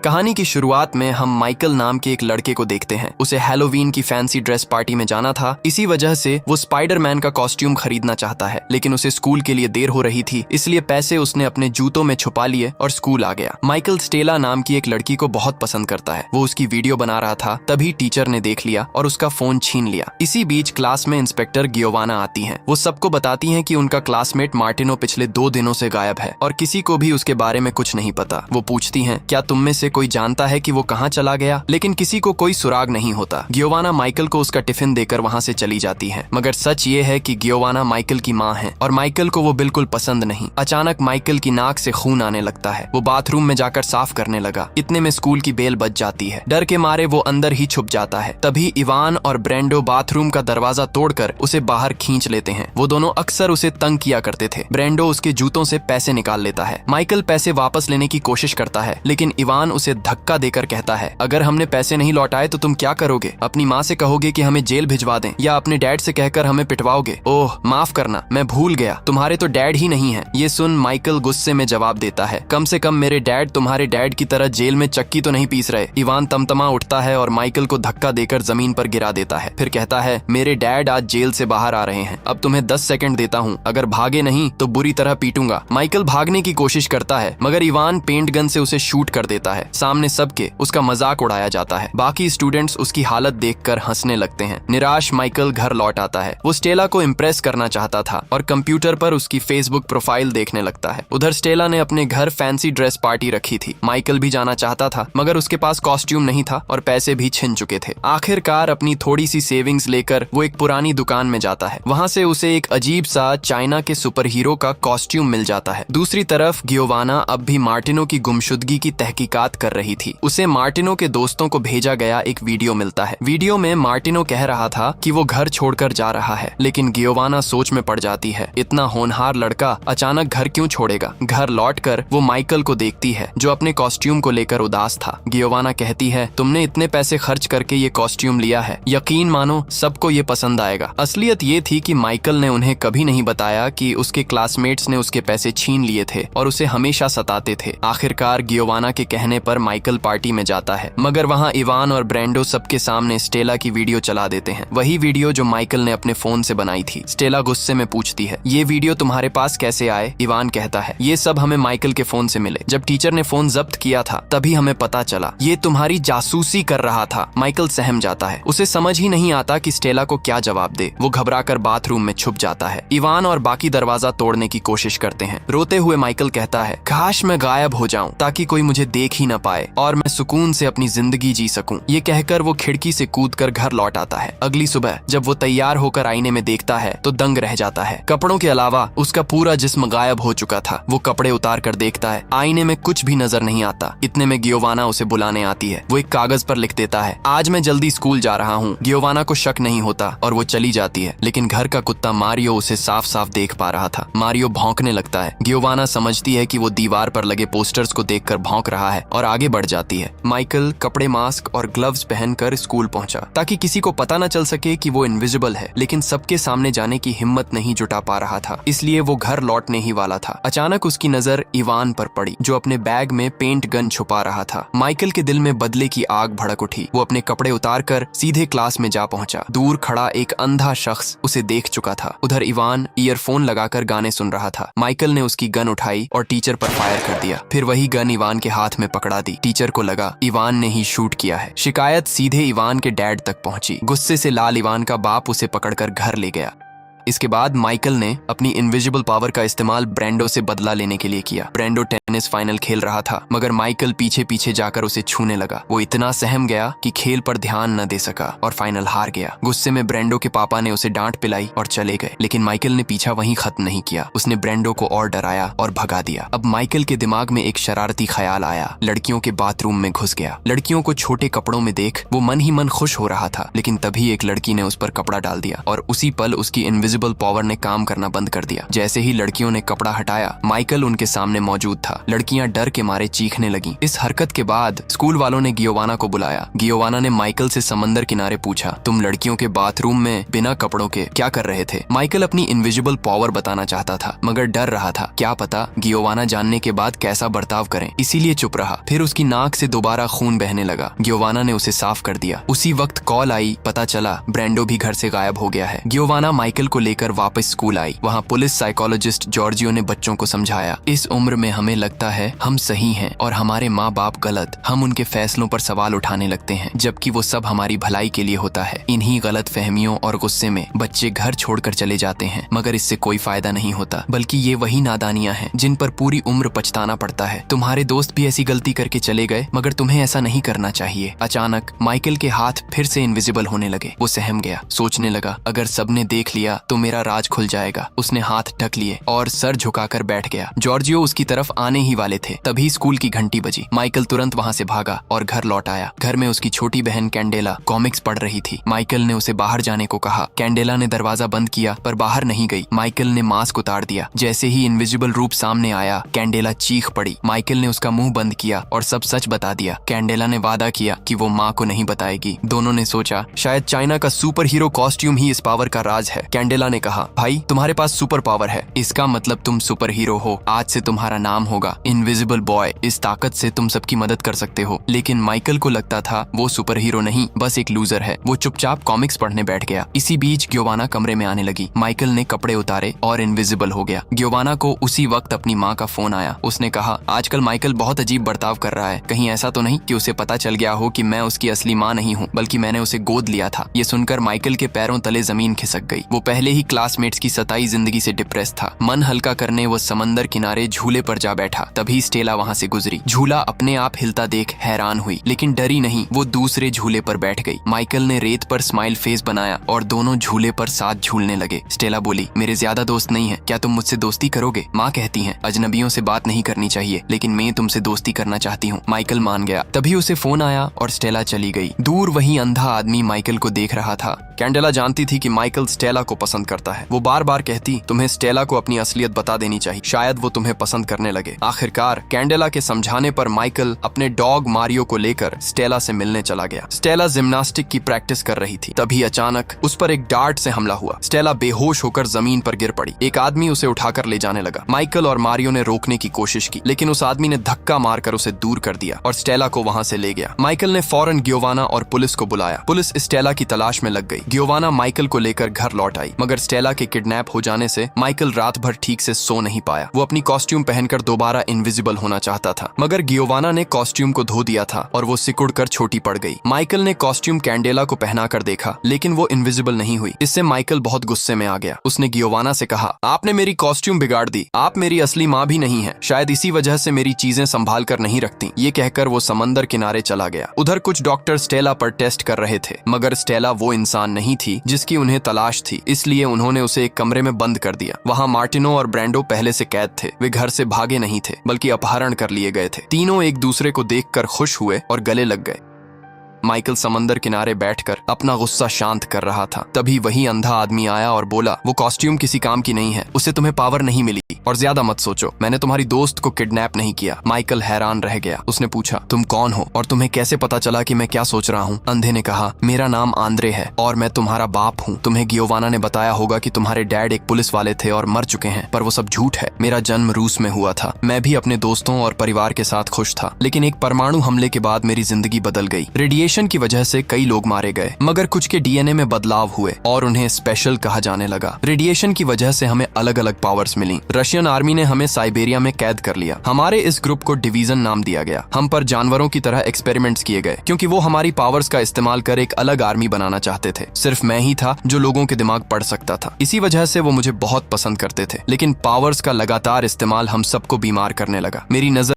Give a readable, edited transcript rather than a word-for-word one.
कहानी की शुरुआत में हम माइकल नाम के एक लड़के को देखते हैं। उसे हैलोवीन की फैंसी ड्रेस पार्टी में जाना था। इसी वजह से वो स्पाइडरमैन का कॉस्ट्यूम खरीदना चाहता है, लेकिन उसे स्कूल के लिए देर हो रही थी, इसलिए पैसे उसने अपने जूतों में छुपा लिए और स्कूल आ गया। माइकल स्टेला नाम की एक लड़की को बहुत पसंद करता है। वो उसकी वीडियो बना रहा था, तभी टीचर ने देख लिया और उसका फोन छीन लिया। इसी बीच क्लास में इंस्पेक्टर गियोवाना आती है। वो सबको बताती है कि उनका क्लासमेट मार्टिनो पिछले 2 दिनों से गायब है और किसी को भी उसके बारे में कुछ नहीं पता। वो पूछती है, क्या तुम में से कोई जानता है कि वो कहाँ चला गया? लेकिन किसी को कोई सुराग नहीं होता। गियोवाना माइकल को उसका टिफिन देकर वहाँ से चली जाती है, मगर सच ये है कि गियोवाना माइकल की माँ है और माइकल को वो बिल्कुल पसंद नहीं। अचानक माइकल की नाक से खून आने लगता है। वो बाथरूम में जाकर साफ करने लगा। इतने में स्कूल की बेल बज जाती है। डर के मारे वो अंदर ही छुप जाता है। तभी इवान और ब्रेंडो बाथरूम का दरवाजा तोड़कर उसे बाहर खींच लेते हैं। वो दोनों अक्सर उसे तंग किया करते थे। ब्रेंडो उसके जूतों से पैसे निकाल लेता है। माइकल पैसे वापस लेने की कोशिश करता है, लेकिन इवान उसे धक्का देकर कहता है, अगर हमने पैसे नहीं लौटाए तो तुम क्या करोगे? अपनी माँ से कहोगे कि हमें जेल भिजवा दें या अपने डैड से कहकर हमें पिटवाओगे? ओह माफ करना, मैं भूल गया, तुम्हारे तो डैड ही नहीं है। ये सुन माइकल गुस्से में जवाब देता है, कम से कम मेरे डैड तुम्हारे डैड की तरह जेल में चक्की तो नहीं पीस रहे। इवान तमतमा उठता है और माइकल को धक्का देकर जमीन पर गिरा देता है। फिर कहता है, मेरे डैड आज जेल से बाहर आ रहे हैं, अब तुम्हें 10 सेकंड देता हूँ, अगर भागे नहीं तो बुरी तरह पीटूंगा। माइकल भागने की कोशिश करता है, मगर इवान पेंट गन से उसे शूट कर देता है। सामने सबके उसका मजाक उड़ाया जाता है। बाकी स्टूडेंट्स उसकी हालत देखकर हंसने लगते हैं। निराश माइकल घर लौट आता है। वो स्टेला को इम्प्रेस करना चाहता था और कंप्यूटर पर उसकी फेसबुक प्रोफाइल देखने लगता है। उधर स्टेला ने अपने घर फैंसी ड्रेस पार्टी रखी थी। माइकल भी जाना चाहता था, मगर उसके पास कॉस्ट्यूम नहीं था और पैसे भी छिन चुके थे। आखिरकार अपनी थोड़ी सी सेविंग्स लेकर वो एक पुरानी दुकान में जाता है। वहाँ से उसे एक अजीब सा चाइना के सुपर हीरो का कॉस्ट्यूम मिल जाता है। दूसरी तरफ गियोवाना अब भी मार्टिनो की गुमशुदगी की तहकीकात कर रही थी। उसे मार्टिनो के दोस्तों को भेजा गया एक वीडियो मिलता है। वीडियो में मार्टिनो कह रहा था कि वो घर छोड़कर जा रहा है, लेकिन गियोवाना सोच में पड़ जाती है। इतना होनहार लड़का अचानक घर क्यों छोड़ेगा? घर लौटकर वो माइकल को देखती है, जो अपने कॉस्ट्यूम को लेकर उदास था। गियोवाना कहती है, तुमने इतने पैसे खर्च करके ये कॉस्ट्यूम लिया है, यकीन मानो सबको ये पसंद आएगा। असलियत ये थी कि माइकल ने उन्हें कभी नहीं बताया कि उसके क्लासमेट्स ने उसके पैसे छीन लिए थे और उसे हमेशा सताते थे। आखिरकार गियोवाना के कहने पर माइकल पार्टी में जाता है, मगर वहाँ इवान और ब्रेंडो सबके सामने स्टेला की वीडियो चला देते हैं। वही वीडियो जो माइकल ने अपने फोन से बनाई थी। स्टेला गुस्से में पूछती है, ये वीडियो तुम्हारे पास कैसे आए? इवान कहता है, ये सब हमें माइकल के फोन से मिले। जब टीचर ने फोन जब्त किया था तभी हमें पता चला ये तुम्हारी जासूसी कर रहा था। माइकल सहम जाता है। उसे समझ ही नहीं आता कि स्टेला को क्या जवाब दे। वो घबराकर बाथरूम में छुप जाता है। इवान और बाकी दरवाजा तोड़ने की कोशिश करते हैं। रोते हुए माइकल कहता है, काश मैं गायब हो जाऊं ताकि कोई मुझे देख ही न पाए और मैं सुकून से अपनी जिंदगी जी सकूं। ये कहकर वो खिड़की से कूदकर घर लौट आता है। अगली सुबह जब वो तैयार होकर आईने में देखता है तो दंग रह जाता है। कपड़ों के अलावा उसका पूरा जिस्म गायब हो चुका था। वो कपड़े उतार कर देखता है, आईने में कुछ भी नजर नहीं आता। इतने में गियोवाना उसे बुलाने आती है। वो एक कागज पर लिख देता है, आज मैं जल्दी स्कूल जा रहा हूँ। गियोवाना को शक नहीं होता और वो चली जाती है, लेकिन घर का कुत्ता मारियो उसे साफ साफ देख पा रहा था। मारियो भौंकने लगता है। गियोवाना समझती है कि वो दीवार पर लगे पोस्टर्स को देखकर भौंक रहा है और आगे बढ़ जाती है। माइकल कपड़े, मास्क और ग्लव्स पहनकर स्कूल पहुंचा ताकि किसी को पता न चल सके कि वो इनविजिबल है, लेकिन सबके सामने जाने की हिम्मत नहीं जुटा पा रहा था, इसलिए वो घर लौटने ही वाला था। अचानक उसकी नजर इवान पर पड़ी, जो अपने बैग में पेंट गन छुपा रहा था। माइकल के दिल में बदले की आग भड़क उठी। वो अपने कपड़े उतारकर सीधे क्लास में जा पहुंचा। दूर खड़ा एक अंधा शख्स उसे देख चुका था। उधर इवान ईयरफोन लगाकर गाने सुन रहा था। माइकल ने उसकी गन उठाई और टीचर पर फायर कर दिया। फिर वही गन इवान के हाथ में पकड़ा दी। टीचर को लगा इवान ने ही शूट किया है। शिकायत सीधे इवान के डैड तक पहुंची। गुस्से से लाल इवान का बाप उसे पकड़कर घर ले गया। इसके बाद माइकल ने अपनी इनविजिबल पावर का इस्तेमाल ब्रेंडो से बदला लेने के लिए किया। ब्रेंडो टेनिस फाइनल खेल रहा था, मगर माइकल पीछे पीछे जाकर उसे छूने लगा। वो इतना सहम गया कि खेल पर ध्यान न दे सका और फाइनल हार गया। गुस्से में ब्रेंडो के पापा ने उसे डांट पिलाई और चले गए, लेकिन माइकल ने पीछा वहीं खत्म नहीं किया। उसने ब्रेंडो को और डराया और भगा दिया। अब माइकल के दिमाग में एक शरारती ख्याल आया। लड़कियों के बाथरूम में घुस गया। लड़कियों को छोटे कपड़ों में देख वो मन ही मन खुश हो रहा था, लेकिन तभी एक लड़की ने उस पर कपड़ा डाल दिया और उसी पल उसकी इनविजिबल पावर ने काम करना बंद कर दिया। जैसे ही लड़कियों ने कपड़ा हटाया, माइकल उनके सामने मौजूद था। था। लड़कियां डर के मारे चीखने लगीं। इस हरकत के बाद स्कूल वालों ने गियोवाना को बुलाया। गियोवाना ने माइकल से समंदर किनारे पूछा, तुम लड़कियों के बाथरूम में बिना कपड़ों के क्या कर रहे थे? माइकल अपनी इनविजिबल पावर बताना चाहता था मगर डर रहा था, क्या पता गियोवाना जानने के बाद कैसा बर्ताव करें, इसीलिए चुप रहा। फिर उसकी नाक से दोबारा खून बहने लगा। गियोवाना ने उसे साफ कर दिया। उसी वक्त कॉल आई, पता चला ब्रेंडो भी घर से गायब हो गया है। गियोवाना माइकल को लेकर वापस स्कूल आई। वहाँ पुलिस साइकोलॉजिस्ट जॉर्जियो ने बच्चों को समझाया, इस उम्र में हमें लगता है हम सही हैं और हमारे माँ बाप गलत। हम उनके फैसलों पर सवाल उठाने लगते हैं जबकि वो सब हमारी भलाई के लिए होता है। इन्हीं गलत फहमियों और गुस्से में बच्चे घर छोड़कर चले जाते हैं मगर इससे कोई फायदा नहीं होता, बल्कि ये वही नादानियां हैं जिन पर पूरी उम्र पछताना पड़ता है। तुम्हारे दोस्त भी ऐसी गलती करके चले गए मगर तुम्हें ऐसा नहीं करना चाहिए। अचानक माइकल के हाथ फिर से इनविजिबल होने लगे। वो सहम गया, सोचने लगा अगर सबने देख लिया तो मेरा राज खुल जाएगा। उसने हाथ ढक लिए और सर झुकाकर बैठ गया। जॉर्जियो उसकी तरफ आने ही वाले थे, तभी स्कूल की घंटी बजी। माइकल तुरंत वहाँ से भागा और घर लौट आया। घर में उसकी छोटी बहन कैंडेला कॉमिक्स पढ़ रही थी। माइकल ने उसे बाहर जाने को कहा। कैंडेला ने दरवाजा बंद किया पर बाहर नहीं गई। माइकल ने मास्क उतार दिया। जैसे ही इनविजिबल रूप सामने आया, कैंडेला चीख पड़ी। माइकल ने उसका मुंह बंद किया और सब सच बता दिया। कैंडेला ने वादा किया कि वो माँ को नहीं बताएगी। दोनों ने सोचा शायद चाइना का सुपर हीरो कॉस्ट्यूम ही इस पावर का राज है। कैंडेला ने कहा, भाई तुम्हारे पास सुपर पावर है, इसका मतलब तुम सुपर हीरो हो। आज से तुम्हारा नाम होगा इनविजिबल बॉय। इस ताकत से तुम सबकी मदद कर सकते हो। लेकिन माइकल को लगता था वो सुपर हीरो नहीं, बस एक लूजर है। वो चुपचाप कॉमिक्स पढ़ने बैठ गया। इसी बीच गियोवाना कमरे में आने लगी। माइकल ने कपड़े उतारे और इनविजिबल हो गया। गियोवाना को उसी वक्त अपनी माँ का फोन आया। उसने कहा, आजकल माइकल बहुत अजीब बर्ताव कर रहा है। कहीं ऐसा तो नहीं कि उसे पता चल गया हो कि मैं उसकी असली माँ नहीं हूँ, बल्कि मैंने उसे गोद लिया था। ये सुनकर माइकल के पैरों तले जमीन खिसक गई। वो पहले ही क्लासमेट्स की सताई जिंदगी से डिप्रेस था। मन हल्का करने वो समंदर किनारे झूले पर जा बैठा। तभी स्टेला वहाँ से गुजरी। झूला अपने आप हिलता देख हैरान हुई, लेकिन डरी नहीं। वो दूसरे झूले पर बैठ गई। माइकल ने रेत पर स्माइल फेस बनाया और दोनों झूले पर साथ झूलने लगे। स्टेला बोली, मेरे ज्यादा दोस्त नहीं है, क्या तुम मुझसे दोस्ती करोगे? माँ कहती है अजनबियों से बात नहीं करनी चाहिए, लेकिन मैं तुमसे दोस्ती करना चाहती हूँ। माइकल मान गया। तभी उसे फोन आया और स्टेला चली गई। दूर वही अंधा आदमी माइकल को देख रहा था। कैंडेला जानती थी कि माइकल स्टेला को पसंद करता है। वो बार बार कहती, तुम्हें स्टेला को अपनी असलियत बता देनी चाहिए, शायद वो तुम्हें पसंद करने लगे। आखिरकार कैंडेला के समझाने पर माइकल अपने डॉग मारियो को लेकर स्टेला से मिलने चला गया। स्टेला जिम्नास्टिक की प्रैक्टिस कर रही थी। तभी अचानक उस पर एक डार्ट से हमला हुआ। स्टेला बेहोश होकर जमीन पर गिर पड़ी। एक आदमी उसे उठाकर ले जाने लगा। माइकल और मारियो ने रोकने की कोशिश की, लेकिन उस आदमी ने धक्का मारकर उसे दूर कर दिया और स्टेला को वहां से ले गया। माइकल ने फौरन गियोवाना और पुलिस को बुलाया। पुलिस स्टेला की तलाश में लग गई। गियोवाना माइकल को लेकर घर लौट आई, मगर स्टेला के किडनैप हो जाने से माइकल रात भर ठीक से सो नहीं पाया। वो अपनी कॉस्ट्यूम पहनकर दोबारा इनविजिबल होना चाहता था, मगर गियोवाना ने कॉस्ट्यूम को धो दिया था और वो सिकुड़कर छोटी पड़ गई। माइकल ने कॉस्ट्यूम कैंडेला को पहनाकर देखा, लेकिन वो इनविजिबल नहीं हुई। इससे माइकल बहुत गुस्से में आ गया। उसने गियोवाना से कहा, आपने मेरी कॉस्ट्यूम बिगाड़ दी। आप मेरी असली माँ भी नहीं है, शायद इसी वजह से मेरी चीजें संभाल कर नहीं रखती। ये कहकर वो समंदर किनारे चला गया। उधर कुछ डॉक्टर स्टेला पर टेस्ट कर रहे थे, मगर स्टेला वो इंसान नहीं थी जिसकी उन्हें तलाश थी। इसलिए उन्होंने उसे एक कमरे में बंद कर दिया। वहाँ मार्टिनो और ब्रेंडो पहले से कैद थे। वे घर से भागे नहीं थे, बल्कि अपहरण कर लिए गए थे। तीनों एक दूसरे को देखकर खुश हुए और गले लग गए। माइकल समंदर किनारे बैठकर अपना गुस्सा शांत कर रहा था। तभी वही अंधा आदमी आया और बोला, वो कॉस्ट्यूम किसी काम की नहीं है, उससे तुम्हें पावर नहीं मिली और ज्यादा मत सोचो, मैंने तुम्हारी दोस्त को किडनैप नहीं किया। माइकल हैरान रह गया। उसने पूछा, तुम कौन हो और तुम्हें कैसे पता चला कि मैं क्या सोच रहा हूँ? अंधे ने कहा, मेरा नाम आंद्रे है और मैं तुम्हारा बाप हूँ। तुम्हें गियोवाना ने बताया होगा कि तुम्हारे डैड एक पुलिस वाले थे और मर चुके हैं, पर वो सब झूठ है। मेरा जन्म रूस में हुआ था। मैं भी अपने दोस्तों और परिवार के साथ खुश था, लेकिन एक परमाणु हमले के बाद मेरी जिंदगी बदल गई। रेडिएशन की वजह से कई लोग मारे गए, मगर कुछ के डीएनए में बदलाव हुए और उन्हें स्पेशल कहा जाने लगा। रेडिएशन की वजह से हमें अलग अलग पावर्स मिली। रशियन आर्मी ने हमें साइबेरिया में कैद कर लिया। हमारे इस ग्रुप को डिवीजन नाम दिया गया। हम पर जानवरों की तरह एक्सपेरिमेंट्स किए गए, क्योंकि वो हमारी पावर्स का इस्तेमाल कर एक अलग आर्मी बनाना चाहते थे। सिर्फ मैं ही था जो लोगों के दिमाग पढ़ सकता था। इसी वजह से वो मुझे बहुत पसंद करते थे, लेकिन पावर्स का लगातार इस्तेमाल हम सबको बीमार करने लगा। मेरी नजर